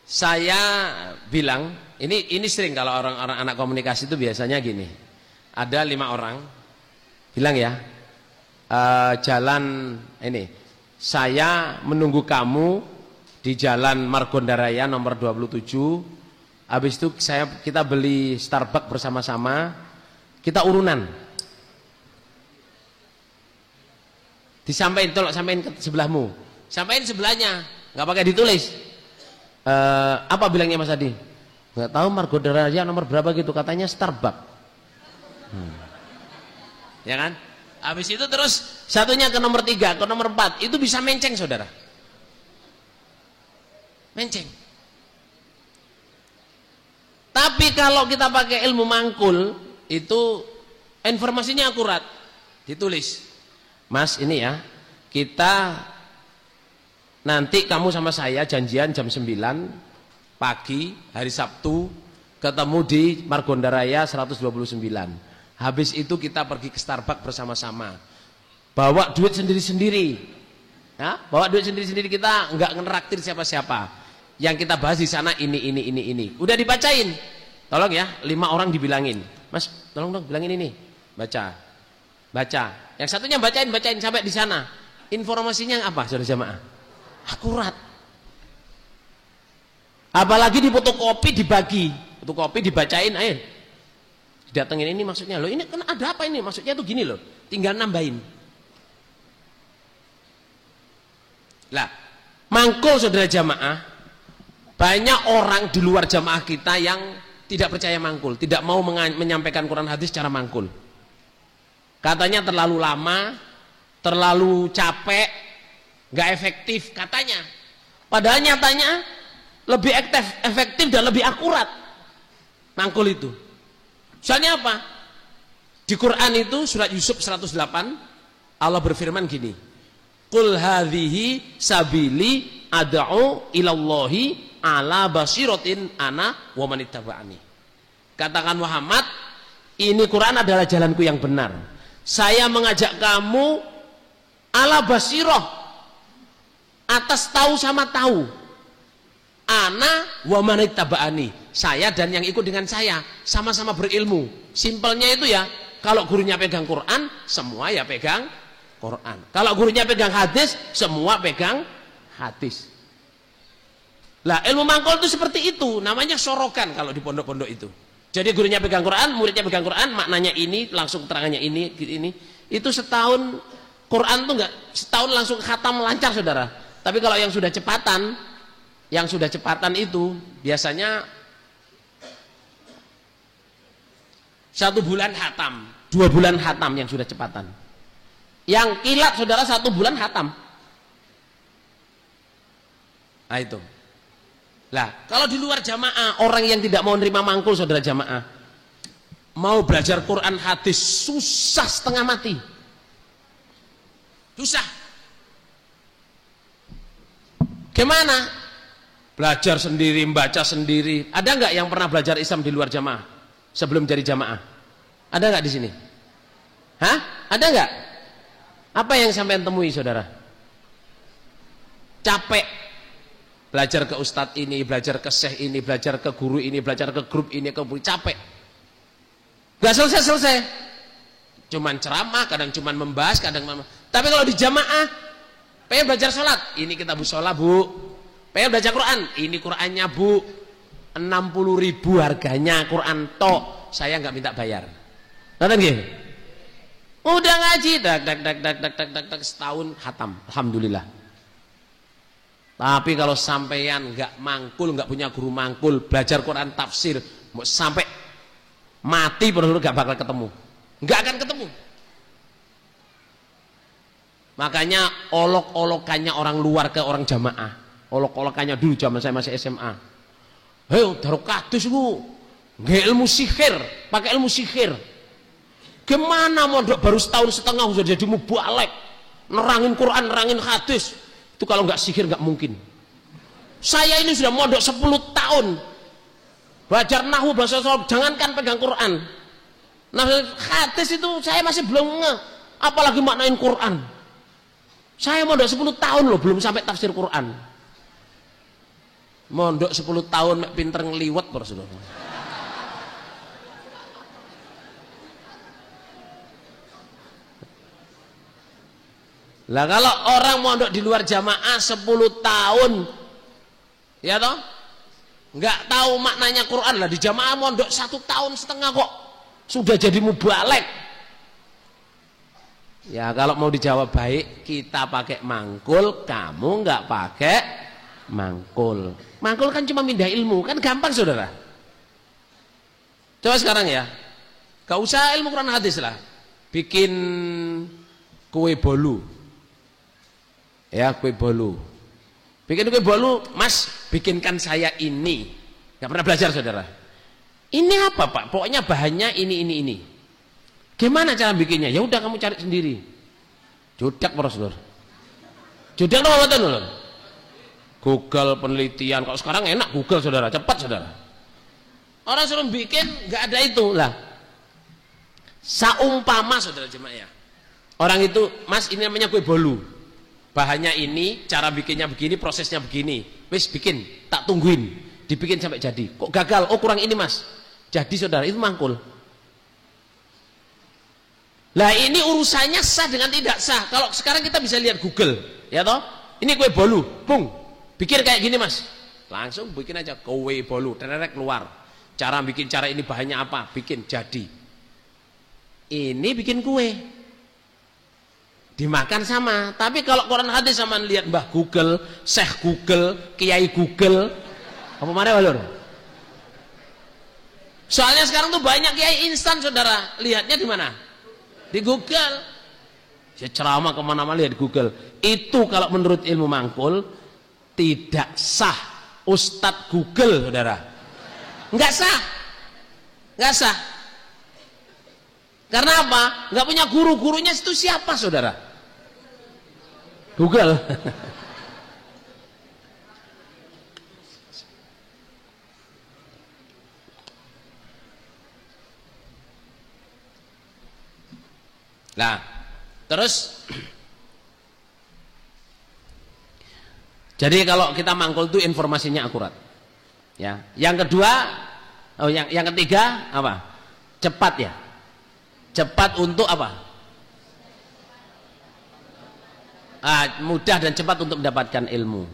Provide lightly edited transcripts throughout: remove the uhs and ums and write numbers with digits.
Saya bilang, ini sering kalau orang-orang anak komunikasi itu biasanya gini. Ada 5 orang bilang ya, jalan ini, saya menunggu kamu di jalan Margonda Raya nomor 27. Habis itu kita beli Starbucks bersama-sama, kita urunan. Disampaikan, tolong sampaikan ke sebelahmu, sampaikan sebelahnya, nggak pakai ditulis. Apa bilangnya Mas Adi? Nggak tahu Margonda Raya nomor berapa gitu, katanya Starbucks. Ya kan? Habis itu terus satunya ke nomor 3, ke nomor 4, itu bisa menceng saudara. Menceng. Tapi kalau kita pakai ilmu mangkul, itu informasinya akurat. Ditulis. Mas ini ya, kita nanti kamu sama saya janjian jam 9 pagi hari Sabtu ketemu di Margonda Raya 129. Habis itu kita pergi ke Starbucks bersama-sama. Bawa duit sendiri-sendiri. Ya, bawa duit sendiri-sendiri, kita enggak ngeraktir siapa-siapa. Yang kita bahas di sana ini. Udah dibacain. Tolong ya, 5 orang dibilangin. Mas, tolong dong bilangin ini. Baca. Yang satunya bacain sampai di sana. Informasinya apa, saudara jamaah? Akurat. Apalagi di fotokopi dibagi. Fotokopi dibacain, ayo. Didatengin ini maksudnya. Loh, ini kan ada apa ini? Maksudnya tuh gini loh. Tinggal nambahin. Lah, mangkul saudara jamaah. Banyak orang di luar jamaah kita yang tidak percaya mangkul, tidak mau menyampaikan Quran hadis secara mangkul. Katanya terlalu lama, terlalu capek, gak efektif katanya. Padahal nyatanya lebih efektif dan lebih akurat mangkul itu. Soalnya apa? Di Quran itu surat Yusuf 108 Allah berfirman gini. Qul hadhihi sabili ad'u ilallahi ala basiratin ana wa manittaba'ani. Katakan Muhammad, ini Quran adalah jalanku yang benar. Saya mengajak kamu ala basirah, atas tahu sama tahu. Ana wa manittaba'ani. Saya dan yang ikut dengan saya sama-sama berilmu. Simpelnya itu ya, kalau gurunya pegang Quran, semua ya pegang Quran. Kalau gurunya pegang hadis, semua pegang hadis. Lah, ilmu mangkul itu seperti itu, namanya sorokan kalau di pondok-pondok itu. Jadi gurunya pegang Quran, muridnya pegang Quran, maknanya ini, langsung terangannya ini. Itu setahun Quran tuh enggak setahun langsung khatam lancar saudara. Tapi kalau yang sudah cepatan itu biasanya 1 bulan khatam, 2 bulan khatam yang sudah cepatan. Yang kilat saudara 1 bulan khatam. Nah itu. Lah, kalau di luar jamaah, orang yang tidak mau nerima mangkul saudara jamaah, mau belajar Quran hadis susah setengah mati. Susah. Gimana? Belajar sendiri, membaca sendiri. Ada nggak yang pernah belajar Islam di luar jamaah sebelum jadi jamaah? Ada nggak di sini? Hah? Ada nggak? Apa yang sampai temui saudara? Capek. Belajar ke ustadz ini, belajar ke syekh ini, belajar ke guru ini, belajar ke grup ini, capek. Gak selesai. Cuman ceramah, kadang cuman membahas, kadang tapi kalau di jamaah, pengen belajar sholat, ini kita sholat bu. Pengen belajar Quran, ini Qurannya bu. 60.000 harganya Quran tok, saya nggak minta bayar. Nonton gitu? Udah ngaji, dak setahun khatam, alhamdulillah. Tapi kalau sampeyan nggak mangkul, nggak punya guru mangkul, belajar Quran tafsir, sampai mati benar-benar nggak bakal ketemu, nggak akan ketemu. Makanya olok-olokannya orang luar ke orang jamaah, olok-olokannya dulu zaman saya masih SMA. Hei, taruh katus bu, nggak ilmu sihir, pakai ilmu sihir. Gimana mondok baru setahun setengah sudah jadi mubalek, nerangin Quran, nerangin hadis. Itu kalau nggak sihir nggak mungkin. Saya ini sudah mondok 10 tahun. Belajar nahwu, bahasa Arab, jangankan pegang Quran. Nah, hadis itu saya masih belum ngeh, apalagi maknain Quran. Saya mondok 10 tahun loh belum sampai tafsir Quran. Mondok 10 tahun mek pinter ngliwet para saudara. Lah kalau orang mondok di luar jamaah 10 tahun, ya toh, nggak tahu maknanya Quran, lah di jamaah mondok 1 tahun setengah kok sudah jadi mubalek. Ya kalau mau dijawab baik, kita pakai mangkul, kamu nggak pakai mangkul. Mangkul kan cuma mindah ilmu, kan gampang saudara. Coba sekarang ya, gak usah ilmu Quran hadis lah, bikin kue bolu, ya kue bolu, bikin kue bolu, Mas bikinkan saya ini. Gak pernah belajar saudara. Ini apa Pak? Pokoknya bahannya ini. Gimana cara bikinnya? Ya udah kamu cari sendiri. Judak para saudara. Judak dong apa tuh? Google penelitian. Kalau sekarang enak Google saudara, cepat saudara. Orang suruh bikin nggak ada itu lah. Saumpama saudara jemaah ya. Orang itu, Mas ini namanya kue bolu. Bahannya ini, cara bikinnya begini, prosesnya begini. Wis bikin, tak tungguin. Dibikin sampai jadi. Kok gagal? Oh kurang ini Mas. Jadi saudara itu mangkul. Lah ini urusannya sah dengan tidak sah. Kalau sekarang kita bisa lihat Google, ya toh? Ini kue bolu, bung. Pikir kayak gini Mas. Langsung bikin aja kue bolu, tererek keluar. Cara bikin, cara ini bahannya apa? Bikin jadi. Ini bikin kue. Dimakan sama. Tapi kalau Quran hadis sama lihat Mbah Google, Syekh Google, Kiai Google, apa mana walur? Soalnya sekarang tuh banyak kiai instan saudara. Lihatnya di mana? Di Google. Saya ceramah kemana-mana lihat Google. Itu kalau menurut ilmu mangkul tidak sah. Ustadz Google saudara, nggak sah, nggak sah. Karena apa? Nggak punya guru. Gurunya itu siapa saudara? Google. Nah, terus jadi kalau kita mangkul itu informasinya akurat. Ya. Yang kedua, yang ketiga apa? Cepat ya. Cepat untuk apa? Mudah dan cepat untuk mendapatkan ilmu.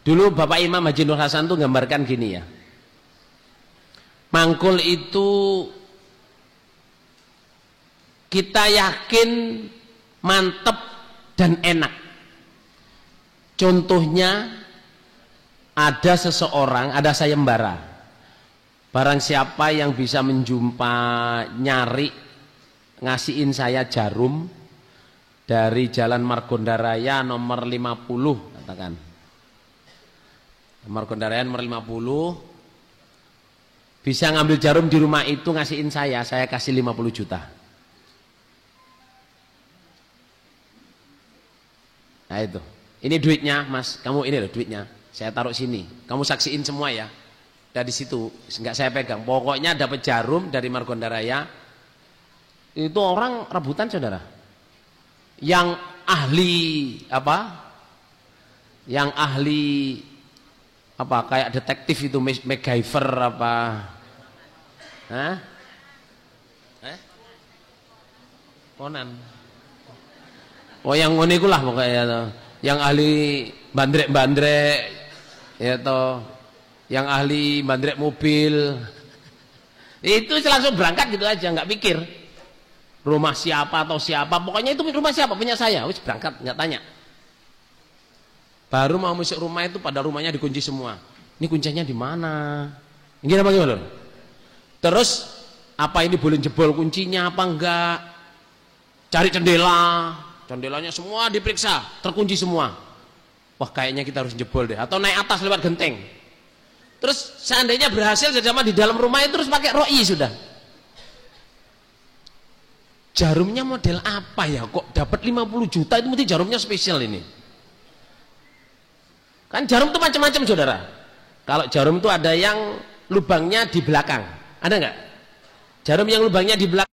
Dulu Bapak Imam Haji Nur Hasan tuh gambarkan gini ya. Mangkul itu kita yakin mantep dan enak. Contohnya ada seseorang, ada sayembara. Barang siapa yang bisa nyari ngasihin saya jarum dari Jalan Margonda Raya nomor 50 katakan. Margonda Raya nomor 50 bisa ngambil jarum di rumah itu ngasihin saya kasih 50 juta. Nah itu. Ini duitnya Mas, kamu ini loh duitnya. Saya taruh sini. Kamu saksiin semua ya. Dari situ enggak saya pegang. Pokoknya dapat jarum dari Margonda Raya. Itu orang rebutan saudara. Yang ahli apa? Yang ahli apa kayak detektif itu MacGyver apa? Hah? Conan. Oh yang ngono iku lah pokoknya tuh. Yang ahli bandrek-bandrek ya toh. Yang ahli bandrek mobil. Itu langsung berangkat gitu aja, nggak pikir. Rumah siapa atau siapa, pokoknya itu rumah siapa, punya saya. Wis berangkat, nggak tanya. Baru mau masuk rumah itu pada rumahnya dikunci semua. Ini kuncinya di mana? Ini apa gimana? Terus apa ini boleh jebol kuncinya apa enggak? Cari jendelanya semua diperiksa, terkunci semua. Wah kayaknya kita harus jebol deh, atau naik atas lewat genteng. Terus seandainya berhasil sama di dalam rumah itu terus pakai roi sudah. Jarumnya model apa ya? Kok dapat 50 juta itu mesti jarumnya spesial ini. Kan jarum itu macam-macam saudara. Kalau jarum itu ada yang lubangnya di belakang. Ada enggak? Jarum yang lubangnya di belakang